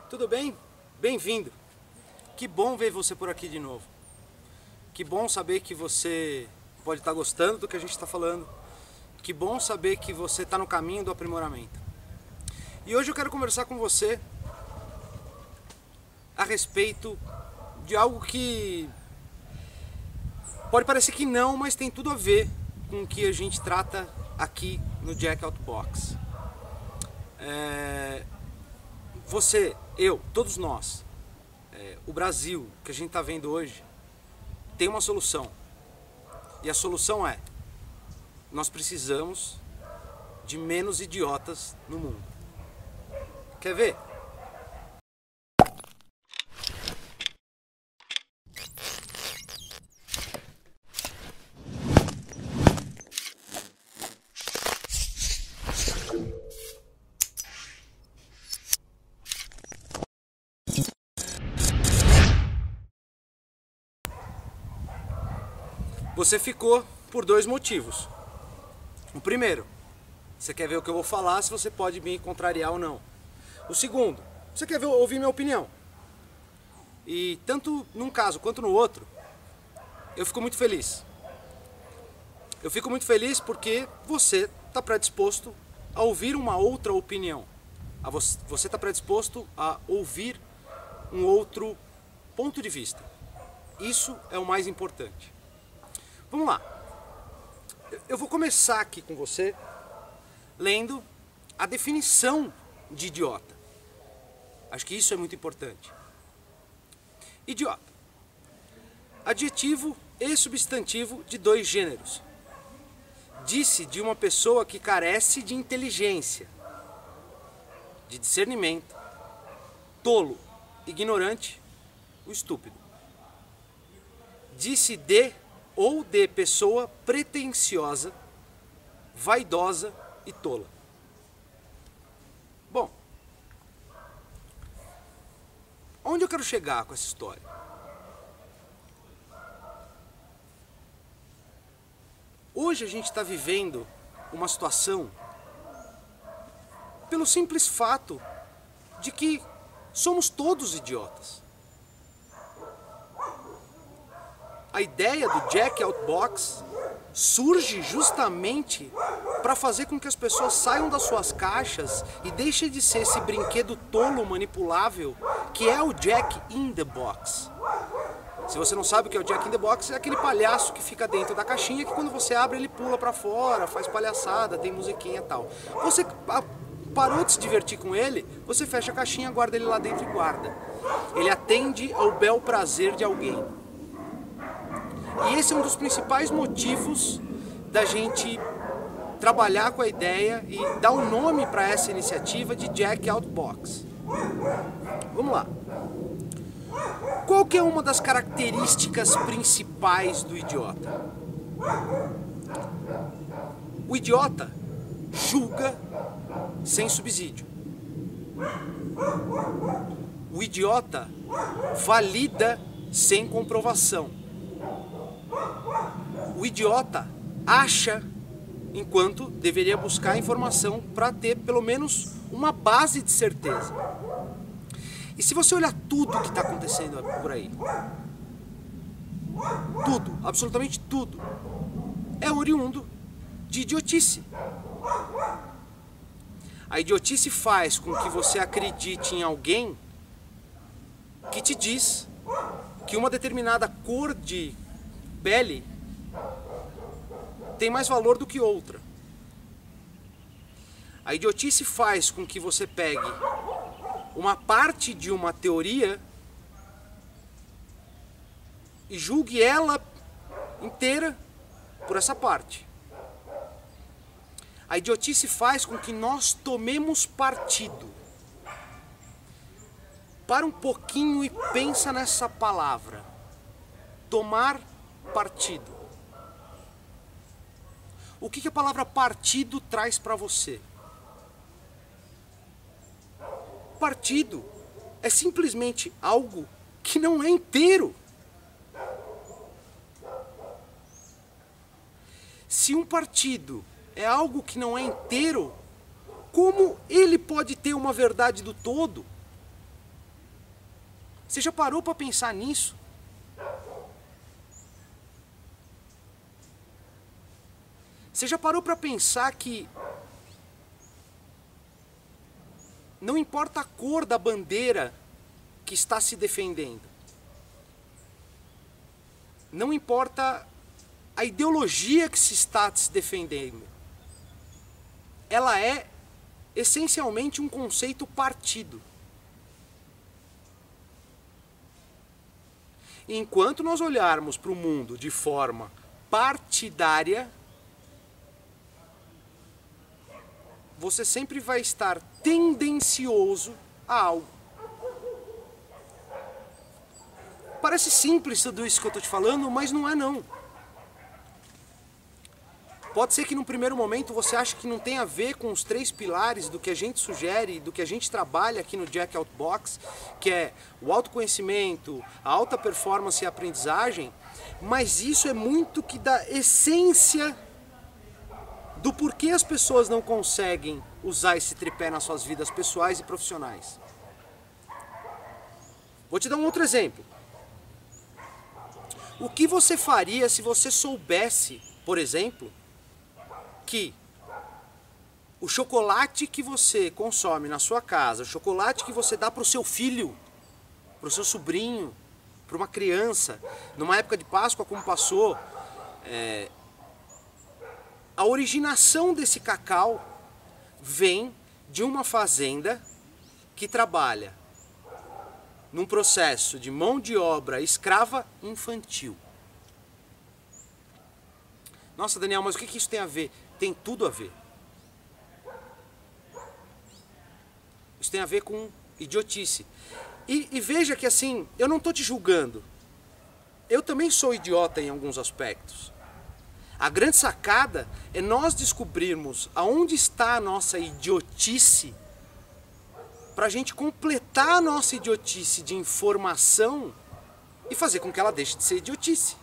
Tudo bem? Bem-vindo. Que bom ver você por aqui de novo. Que bom saber que você pode estar gostando do que a gente está falando. Que bom saber que você está no caminho do aprimoramento. E hoje eu quero conversar com você a respeito de algo que pode parecer que não, mas tem tudo a ver com o que a gente trata aqui no Jack Out Box. Você, eu, todos nós, o Brasil que a gente está vendo hoje, tem uma solução. E a solução é: nós precisamos de menos idiotas no mundo. Quer ver? Você ficou por dois motivos. O primeiro, você quer ver o que eu vou falar, se você pode me contrariar ou não. O segundo, você quer ouvir minha opinião. E tanto num caso quanto no outro, eu fico muito feliz. Eu fico muito feliz porque você está predisposto a ouvir uma outra opinião. Você está predisposto a ouvir um outro ponto de vista. Isso é o mais importante. Vamos lá. Eu vou começar aqui com você lendo a definição de idiota. Acho que isso é muito importante. Idiota: adjetivo e substantivo de dois gêneros. Disse de uma pessoa que carece de inteligência, de discernimento, tolo, ignorante, o estúpido. Disse de ou de pessoa pretensiosa, vaidosa e tola. Bom, onde eu quero chegar com essa história? Hoje a gente está vivendo uma situação pelo simples fato de que somos todos idiotas. A ideia do Jack Out Box surge justamente para fazer com que as pessoas saiam das suas caixas e deixem de ser esse brinquedo tolo manipulável que é o Jack in the Box. Se você não sabe o que é o Jack in the Box, é aquele palhaço que fica dentro da caixinha que quando você abre ele pula para fora, faz palhaçada, tem musiquinha e tal. Você parou de se divertir com ele, você fecha a caixinha, guarda ele lá dentro e guarda. Ele atende ao bel prazer de alguém. E esse é um dos principais motivos da gente trabalhar com a ideia e dar um nome para essa iniciativa de Jack Out Box. Vamos lá. Qual que é uma das características principais do idiota? O idiota julga sem subsídio. O idiota valida sem comprovação. O idiota acha, enquanto deveria buscar informação para ter pelo menos uma base de certeza. E se você olhar tudo que está acontecendo por aí, tudo, absolutamente tudo, é oriundo de idiotice. A idiotice faz com que você acredite em alguém que te diz que uma determinada cor de pele tem mais valor do que outra. A idiotice faz com que você pegue uma parte de uma teoria e julgue ela inteira por essa parte. A idiotice faz com que nós tomemos partido. Para um pouquinho e pensa nessa palavra: tomar partido. O que a palavra partido traz para você? Partido é simplesmente algo que não é inteiro. Se um partido é algo que não é inteiro, como ele pode ter uma verdade do todo? Você já parou para pensar nisso? Você já parou para pensar que não importa a cor da bandeira que está se defendendo, não importa a ideologia que se está se defendendo, ela é essencialmente um conceito partido. E enquanto nós olharmos para o mundo de forma partidária, você sempre vai estar tendencioso a algo. Parece simples tudo isso que eu estou te falando, mas não é não. Pode ser que num primeiro momento você ache que não tem a ver com os 3 pilares do que a gente sugere, do que a gente trabalha aqui no Jack Outbox, que é o autoconhecimento, a alta performance e a aprendizagem, mas isso é muito que da essência do porquê as pessoas não conseguem usar esse tripé nas suas vidas pessoais e profissionais. Vou te dar um outro exemplo. O que você faria se você soubesse, por exemplo, que o chocolate que você consome na sua casa, o chocolate que você dá para o seu filho, para o seu sobrinho, para uma criança, numa época de Páscoa como passou, a originação desse cacau vem de uma fazenda que trabalha num processo de mão de obra escrava infantil. Nossa, Daniel, mas o que isso tem a ver? Tem tudo a ver. Isso tem a ver com idiotice. E veja que assim, eu não estou te julgando. Eu também sou idiota em alguns aspectos. A grande sacada é nós descobrirmos aonde está a nossa idiotice para a gente completar a nossa idiotice de informação e fazer com que ela deixe de ser idiotice.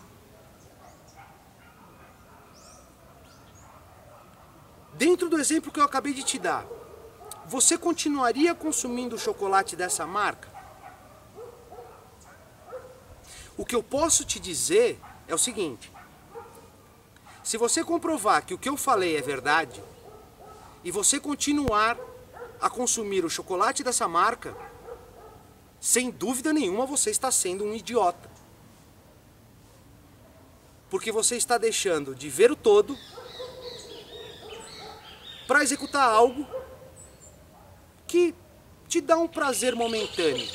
Dentro do exemplo que eu acabei de te dar, você continuaria consumindo o chocolate dessa marca? O que eu posso te dizer é o seguinte: se você comprovar que o que eu falei é verdade e você continuar a consumir o chocolate dessa marca, sem dúvida nenhuma você está sendo um idiota. Porque você está deixando de ver o todo para executar algo que te dá um prazer momentâneo,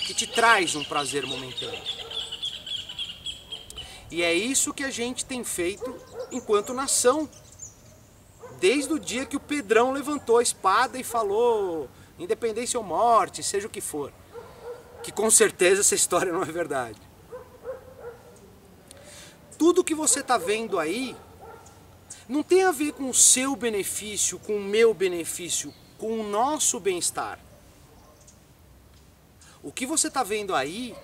que te traz um prazer momentâneo. E é isso que a gente tem feito enquanto nação, desde o dia que o Pedrão levantou a espada e falou independência ou morte, seja o que for. Que com certeza essa história não é verdade. Tudo que você está vendo aí não tem a ver com o seu benefício, com o meu benefício, com o nosso bem-estar. O que você está vendo aí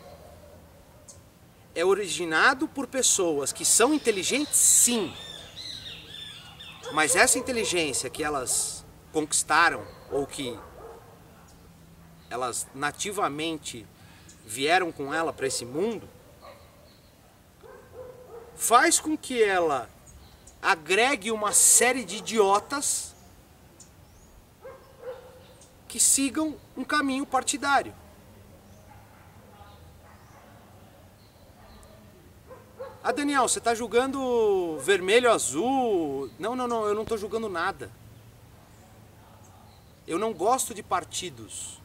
é originado por pessoas que são inteligentes, sim. Mas essa inteligência que elas conquistaram, ou que elas nativamente vieram com ela para esse mundo, faz com que ela agregue uma série de idiotas que sigam um caminho partidário. Ah, Daniel, você está julgando vermelho, azul? Não, eu não estou julgando nada. Eu não gosto de partidos.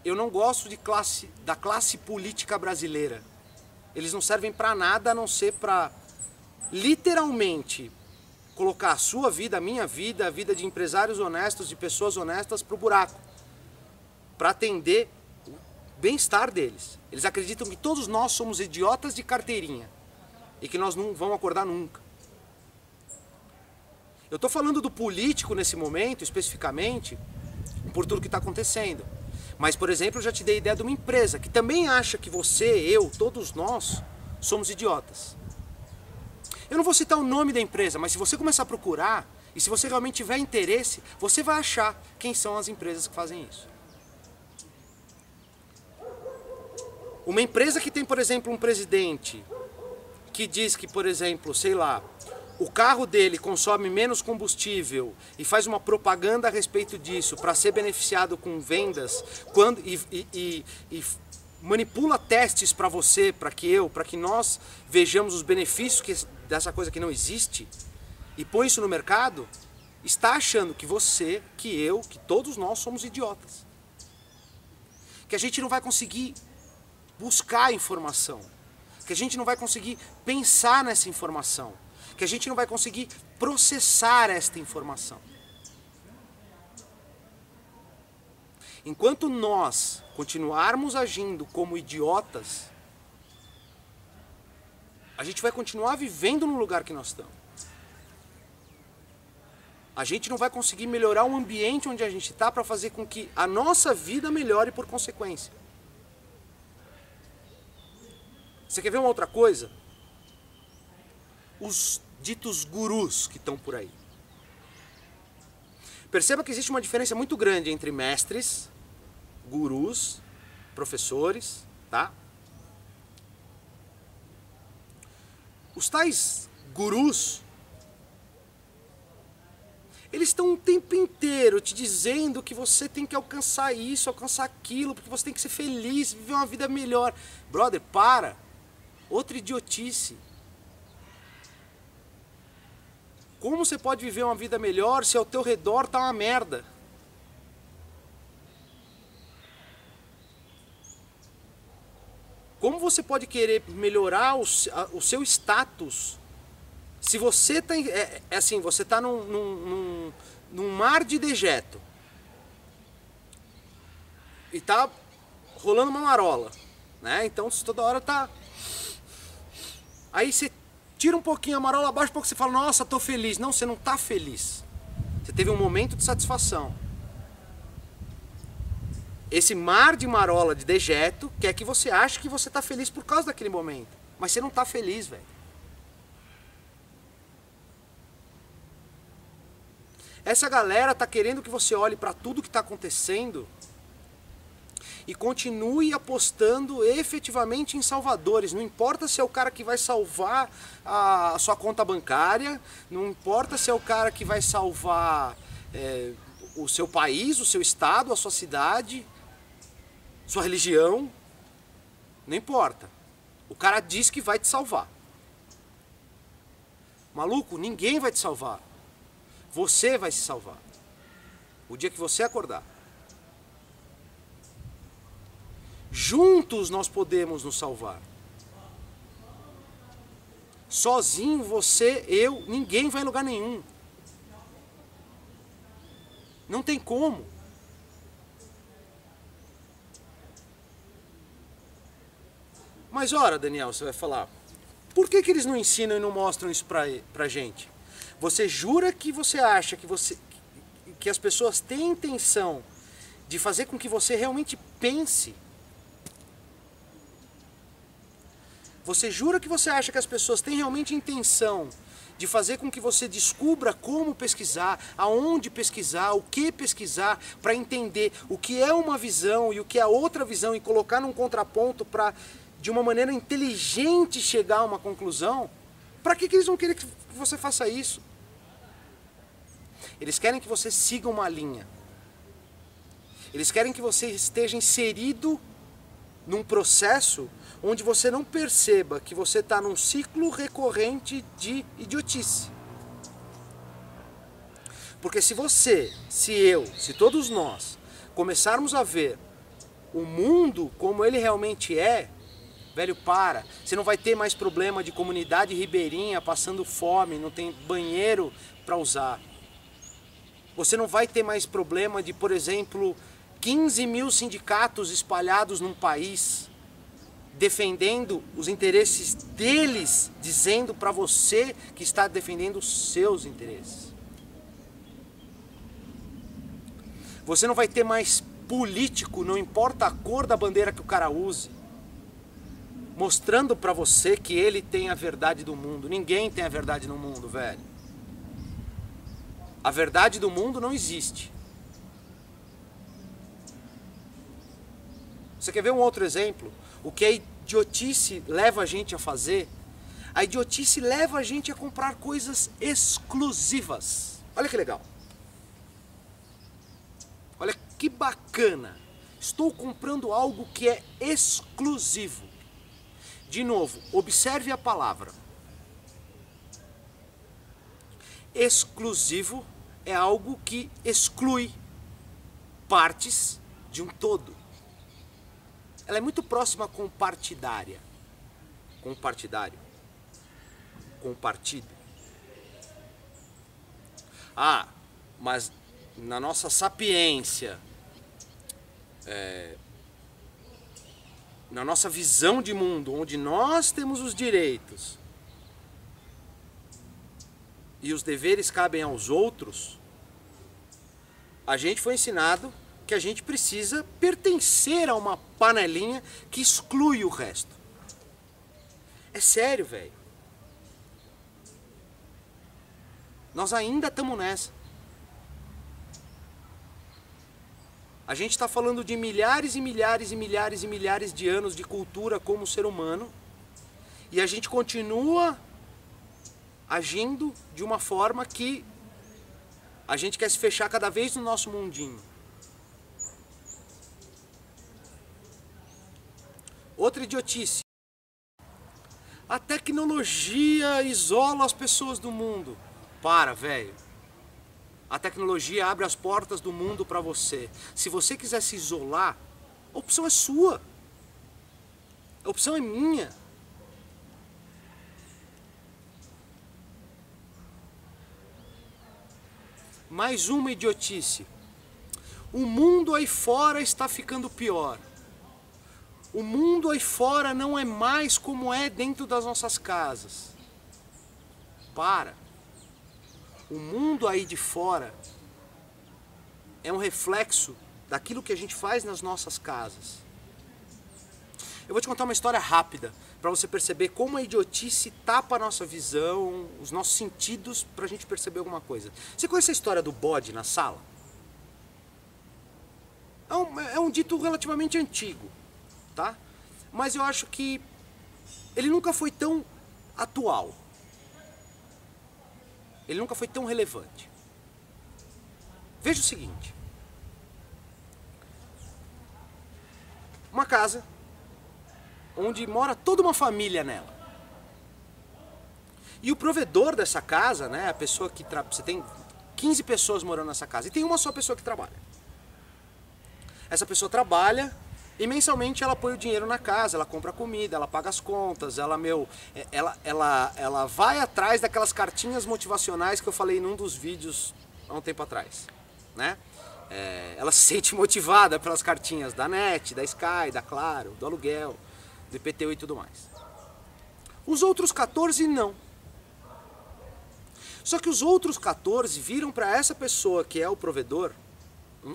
Eu não gosto da classe política brasileira. Eles não servem para nada a não ser para literalmente colocar a sua vida, a minha vida, a vida de empresários honestos, de pessoas honestas para o buraco, para atender o bem-estar deles. Eles acreditam que todos nós somos idiotas de carteirinha e que nós não vamos acordar nunca. Eu estou falando do político nesse momento, especificamente, por tudo que está acontecendo. Mas, por exemplo, eu já te dei a ideia de uma empresa que também acha que você, eu, todos nós, somos idiotas. Eu não vou citar o nome da empresa, mas se você começar a procurar, e se você realmente tiver interesse, você vai achar quem são as empresas que fazem isso. Uma empresa que tem, por exemplo, um presidente que diz que, por exemplo, sei lá, o carro dele consome menos combustível e faz uma propaganda a respeito disso para ser beneficiado com vendas e manipula testes para você, para que nós vejamos os benefícios dessa coisa que não existe e põe isso no mercado, está achando que você, que eu, que todos nós somos idiotas. Que a gente não vai conseguir buscar informação, que a gente não vai conseguir pensar nessa informação, que a gente não vai conseguir processar esta informação. Enquanto nós continuarmos agindo como idiotas, a gente vai continuar vivendo no lugar que nós estamos. A gente não vai conseguir melhorar o ambiente onde a gente está para fazer com que a nossa vida melhore por consequência. Você quer ver uma outra coisa? Os ditos gurus que estão por aí. Perceba que existe uma diferença muito grande entre mestres, gurus, professores, tá? Os tais gurus, eles estão o tempo inteiro te dizendo que você tem que alcançar isso, alcançar aquilo, porque você tem que ser feliz, viver uma vida melhor. Brother, para! Outra idiotice. Como você pode viver uma vida melhor se ao teu redor tá uma merda? Como você pode querer melhorar o seu status se você tá assim, você tá num mar de dejeto e tá rolando uma marola, né? Então toda hora tá. Aí você tira um pouquinho a marola abaixo, porque você fala, nossa, tô feliz. Não, você não tá feliz. Você teve um momento de satisfação. Esse mar de marola de dejeto quer que você ache que você tá feliz por causa daquele momento. Mas você não tá feliz, velho. Essa galera tá querendo que você olhe para tudo que tá acontecendo e continue apostando efetivamente em salvadores. Não importa se é o cara que vai salvar a sua conta bancária, não importa se é o cara que vai salvar o seu país, o seu estado, a sua cidade, sua religião. Não importa. O cara diz que vai te salvar. Maluco, ninguém vai te salvar. Você vai se salvar. O dia que você acordar. Juntos nós podemos nos salvar. Sozinho, você, eu, ninguém vai em lugar nenhum. Não tem como. Mas ora, Daniel, você vai falar, por que eles não ensinam e não mostram isso pra gente? Você jura que você acha que as pessoas têm intenção de fazer com que você realmente pense? Você jura que você acha que as pessoas têm realmente intenção de fazer com que você descubra como pesquisar, aonde pesquisar, o que pesquisar, para entender o que é uma visão e o que é outra visão e colocar num contraponto para, de uma maneira inteligente, chegar a uma conclusão? Para que eles vão querer que você faça isso? Eles querem que você siga uma linha. Eles querem que você esteja inserido num processo onde você não perceba que você está num ciclo recorrente de idiotice. Porque se você, se eu, se todos nós começarmos a ver o mundo como ele realmente é, velho, para. Você não vai ter mais problema de comunidade ribeirinha passando fome, não tem banheiro para usar. Você não vai ter mais problema de, por exemplo, 15 mil sindicatos espalhados num país, defendendo os interesses deles, dizendo para você que está defendendo os seus interesses. Você não vai ter mais político, não importa a cor da bandeira que o cara use, mostrando para você que ele tem a verdade do mundo. Ninguém tem a verdade no mundo, velho. A verdade do mundo não existe. Você quer ver um outro exemplo? O que a idiotice leva a gente a fazer? A idiotice leva a gente a comprar coisas exclusivas. Olha que legal. Olha que bacana. Estou comprando algo que é exclusivo. De novo, observe a palavra. Exclusivo é algo que exclui partes de um todo. Ela é muito próxima a compartidária. Compartidário. Compartido. Ah, mas na nossa sapiência, na nossa visão de mundo, onde nós temos os direitos e os deveres cabem aos outros, a gente foi ensinado que a gente precisa pertencer a uma panelinha que exclui o resto. É sério, velho. Nós ainda estamos nessa. A gente está falando de milhares e milhares e milhares e milhares de anos de cultura como ser humano, e a gente continua agindo de uma forma que a gente quer se fechar cada vez no nosso mundinho. Outra idiotice. A tecnologia isola as pessoas do mundo. Para, velho. A tecnologia abre as portas do mundo para você. Se você quiser se isolar, a opção é sua. A opção é minha. Mais uma idiotice. O mundo aí fora está ficando pior. O mundo aí fora não é mais como é dentro das nossas casas. Para. O mundo aí de fora é um reflexo daquilo que a gente faz nas nossas casas. Eu vou te contar uma história rápida para você perceber como a idiotice tapa a nossa visão, os nossos sentidos, para a gente perceber alguma coisa. Você conhece a história do bode na sala? É um dito relativamente antigo, tá? Mas eu acho que ele nunca foi tão atual. Ele nunca foi tão relevante. Veja o seguinte. Uma casa onde mora toda uma família nela. E o provedor dessa casa, né, a pessoa que você tem 15 pessoas morando nessa casa e tem uma só pessoa que trabalha. Essa pessoa trabalha e mensalmente ela põe o dinheiro na casa, ela compra comida, ela paga as contas, ela vai atrás daquelas cartinhas motivacionais que eu falei num dos vídeos há um tempo atrás, né? Ela se sente motivada pelas cartinhas da NET, da Sky, da Claro, do aluguel, do IPTU e tudo mais. Os outros 14 não. Só que os outros 14 viram para essa pessoa que é o provedor.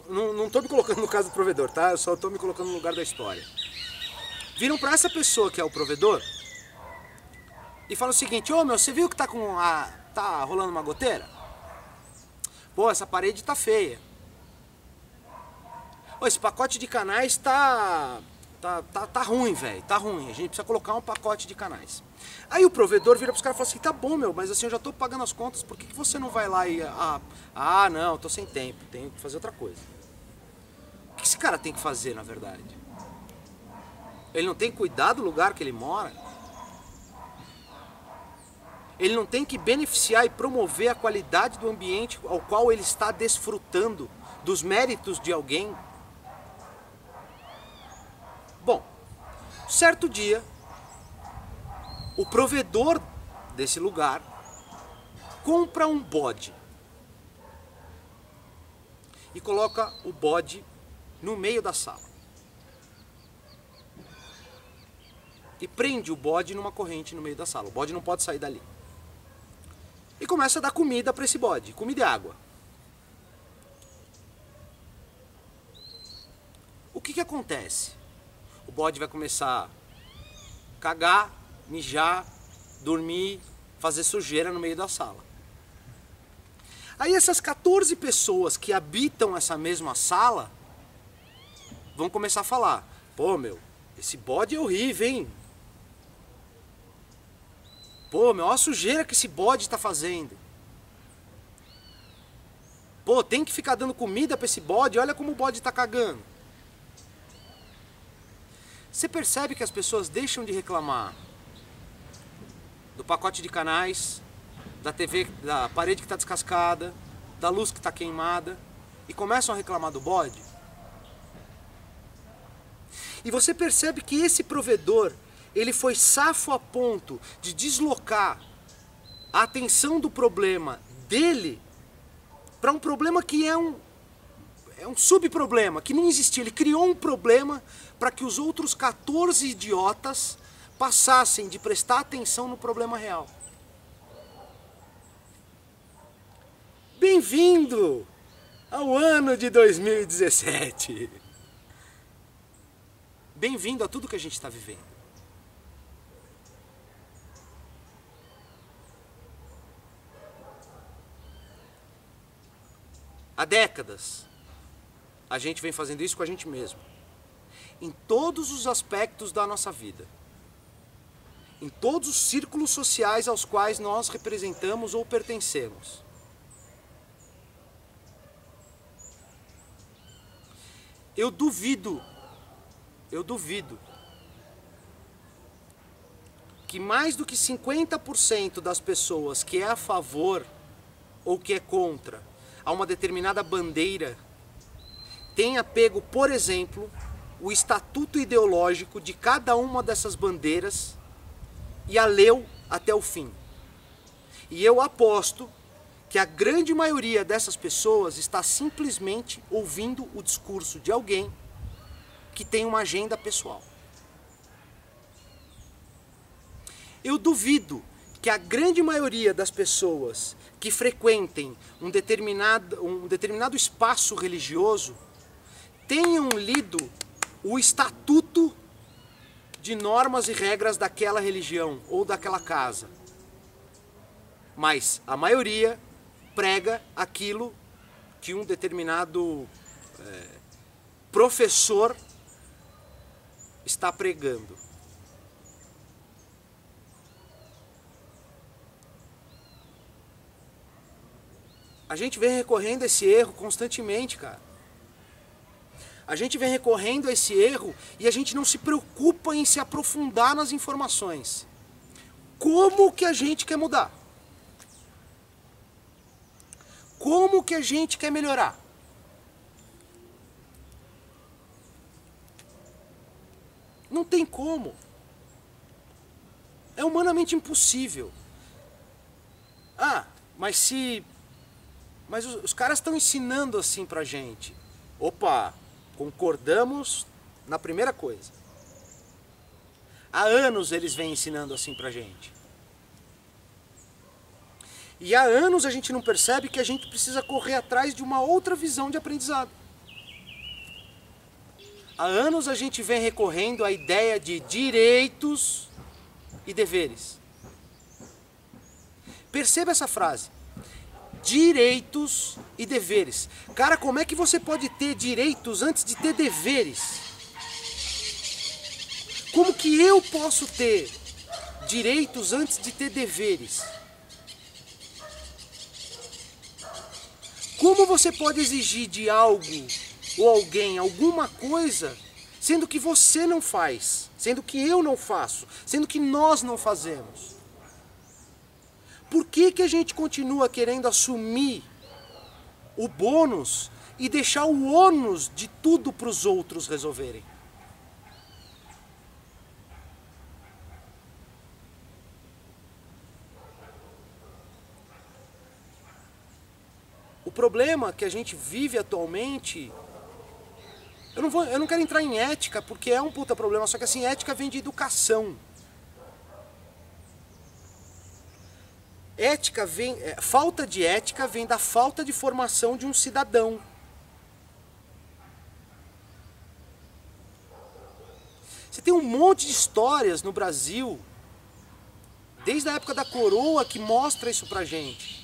Não estou me colocando no caso do provedor, tá? Eu só estou me colocando no lugar da história. Viram para essa pessoa que é o provedor e falam o seguinte: ô meu, você viu que tá rolando uma goteira? Pô, essa parede tá feia. Ô, esse pacote de canais tá ruim, velho, tá ruim. A gente precisa colocar um pacote de canais. Aí o provedor vira pros caras e fala assim: tá bom, meu, mas assim eu já tô pagando as contas, por que você não vai lá e... não, tô sem tempo, tenho que fazer outra coisa. O que esse cara tem que fazer, na verdade? Ele não tem que cuidar do lugar que ele mora? Ele não tem que beneficiar e promover a qualidade do ambiente ao qual ele está desfrutando dos méritos de alguém? Bom, certo dia, o provedor desse lugar compra um bode e coloca o bode no meio da sala e prende o bode numa corrente no meio da sala. O bode não pode sair dali. E começa a dar comida para esse bode, comida e água. O que acontece? O bode vai começar a cagar, mijar, dormir, fazer sujeira no meio da sala. Aí essas 14 pessoas que habitam essa mesma sala vão começar a falar: pô, meu, esse bode é horrível, hein? Pô, meu, olha a sujeira que esse bode tá fazendo. Pô, tem que ficar dando comida pra esse bode, olha como o bode tá cagando. Você percebe que as pessoas deixam de reclamar do pacote de canais, da TV, da parede que tá descascada, da luz que tá queimada, e começam a reclamar do bode? E você percebe que esse provedor, ele foi safo a ponto de deslocar a atenção do problema dele para um problema que é um subproblema, que não existia. Ele criou um problema para que os outros 14 idiotas passassem de prestar atenção no problema real. Bem-vindo ao ano de 2017. Bem-vindo a tudo que a gente está vivendo. Há décadas, a gente vem fazendo isso com a gente mesmo. Em todos os aspectos da nossa vida. Em todos os círculos sociais aos quais nós representamos ou pertencemos. Eu duvido que mais do que 50% das pessoas que é a favor ou que é contra a uma determinada bandeira tenha pego, por exemplo, o estatuto ideológico de cada uma dessas bandeiras e a leu até o fim. E eu aposto que a grande maioria dessas pessoas está simplesmente ouvindo o discurso de alguém que tem uma agenda pessoal. Eu duvido que a grande maioria das pessoas que frequentem um determinado espaço religioso tenham lido o estatuto de normas e regras daquela religião ou daquela casa. Mas a maioria prega aquilo que um determinado professor está pregando. A gente vem recorrendo a esse erro constantemente, cara. A gente vem recorrendo a esse erro e a gente não se preocupa em se aprofundar nas informações. Como que a gente quer mudar? Como que a gente quer melhorar? Não tem como. É humanamente impossível. Ah, mas os caras estão ensinando assim pra gente. Opa, concordamos na primeira coisa. Há anos eles vêm ensinando assim pra gente. E há anos a gente não percebe que a gente precisa correr atrás de uma outra visão de aprendizado. Há anos a gente vem recorrendo à ideia de direitos e deveres. Perceba essa frase. Direitos e deveres. Cara, como é que você pode ter direitos antes de ter deveres? Como que eu posso ter direitos antes de ter deveres? Como você pode exigir de algo ou alguém alguma coisa, sendo que você não faz, sendo que eu não faço, sendo que nós não fazemos? Por que que a gente continua querendo assumir o bônus e deixar o ônus de tudo para os outros resolverem? O problema que a gente vive atualmente, eu não quero entrar em ética porque é um puta problema, só que assim, ética vem de educação. Falta de ética vem da falta de formação de um cidadão. Você tem um monte de histórias no Brasil, desde a época da coroa, que mostra isso pra gente.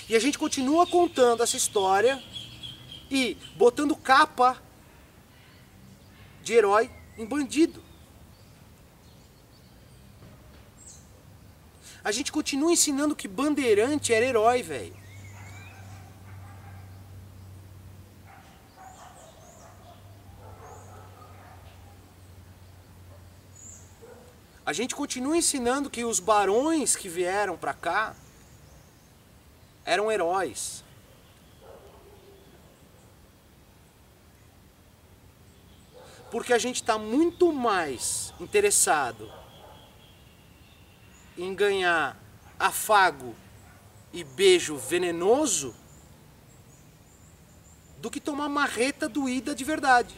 E a gente continua contando essa história e botando capa de herói em bandido. A gente continua ensinando que bandeirante era herói, velho. A gente continua ensinando que os barões que vieram pra cá eram heróis. Porque a gente está muito mais interessado em ganhar afago e beijo venenoso do que tomar marreta doída de verdade.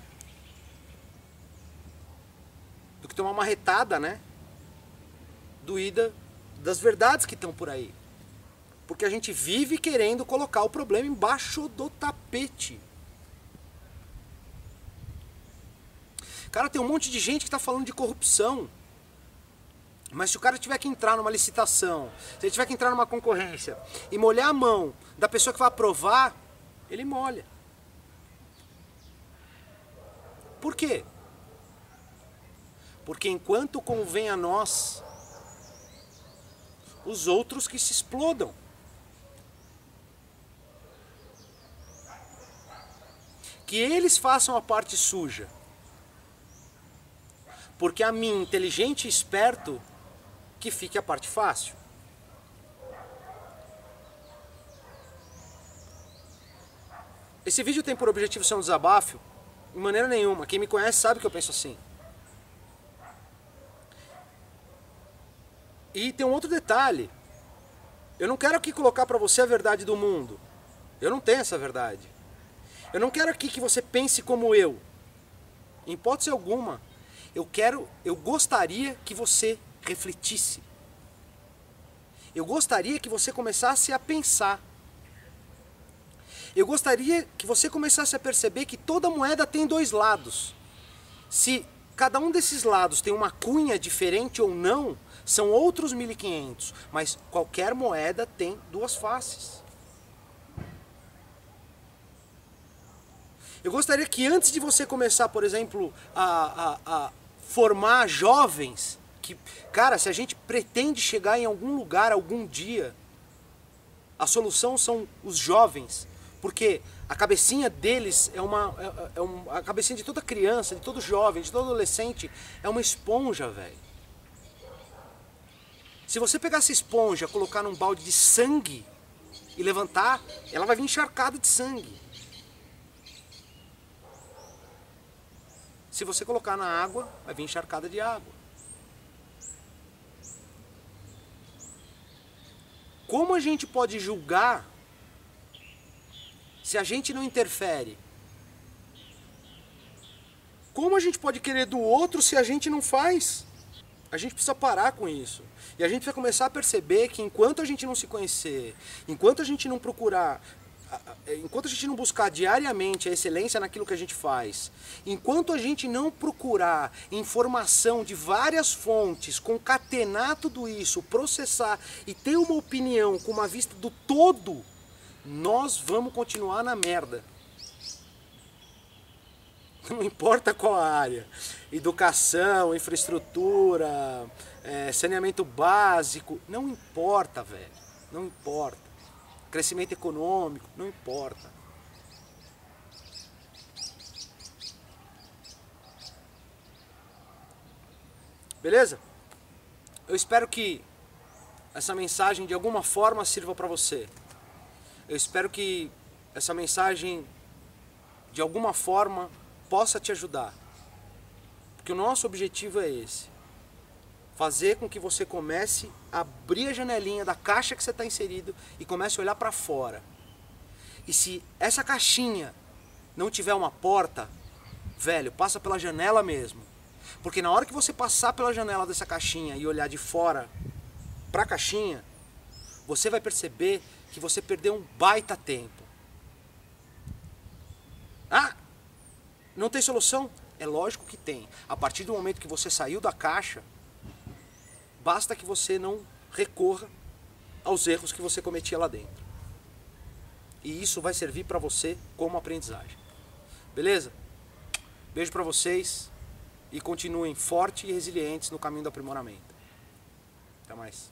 Do que tomar marretada, né? Doída das verdades que estão por aí. Porque a gente vive querendo colocar o problema embaixo do tapete. Cara, tem um monte de gente que está falando de corrupção. Mas se o cara tiver que entrar numa licitação, se ele tiver que entrar numa concorrência e molhar a mão da pessoa que vai aprovar, ele molha. Por quê? Porque enquanto convém a nós, os outros que se explodam. Que eles façam a parte suja. Porque a mim, inteligente e esperto, que fique a parte fácil. Esse vídeo tem por objetivo ser um desabafo? De maneira nenhuma. Quem me conhece sabe que eu penso assim. E tem um outro detalhe. Eu não quero aqui colocar para você a verdade do mundo. Eu não tenho essa verdade. Eu não quero aqui que você pense como eu. Em hipótese alguma. Eu gostaria que você refletisse. Eu gostaria que você começasse a pensar. Eu gostaria que você começasse a perceber que toda moeda tem dois lados. Se cada um desses lados tem uma cunha diferente ou não, são outros 1.500. Mas qualquer moeda tem duas faces. Eu gostaria que antes de você começar, por exemplo, a formar jovens, que, cara, se a gente pretende chegar em algum lugar, algum dia, a solução são os jovens, porque a cabecinha deles a cabecinha de toda criança, de todo jovem, de todo adolescente, é uma esponja, velho. Se você pegar essa esponja, colocar num balde de sangue e levantar, ela vai vir encharcada de sangue. Se você colocar na água, vai vir encharcada de água. Como a gente pode julgar se a gente não interfere? Como a gente pode querer do outro se a gente não faz? A gente precisa parar com isso. E a gente vai começar a perceber que enquanto a gente não se conhecer, enquanto a gente não procurar, enquanto a gente não buscar diariamente a excelência naquilo que a gente faz, enquanto a gente não procurar informação de várias fontes, concatenar tudo isso, processar e ter uma opinião com uma vista do todo, nós vamos continuar na merda. Não importa qual a área. Educação, infraestrutura, saneamento básico, não importa, velho. Não importa. Crescimento econômico, não importa. Beleza? Eu espero que essa mensagem de alguma forma sirva para você. Eu espero que essa mensagem de alguma forma possa te ajudar. Porque o nosso objetivo é esse. Fazer com que você comece a abrir a janelinha da caixa que você está inserido e comece a olhar para fora. E se essa caixinha não tiver uma porta, velho, passa pela janela mesmo. Porque na hora que você passar pela janela dessa caixinha e olhar de fora para a caixinha, você vai perceber que você perdeu um baita tempo. Ah, não tem solução? É lógico que tem. A partir do momento que você saiu da caixa, basta que você não recorra aos erros que você cometia lá dentro. E isso vai servir para você como aprendizagem. Beleza? Beijo para vocês e continuem fortes e resilientes no caminho do aprimoramento. Até mais.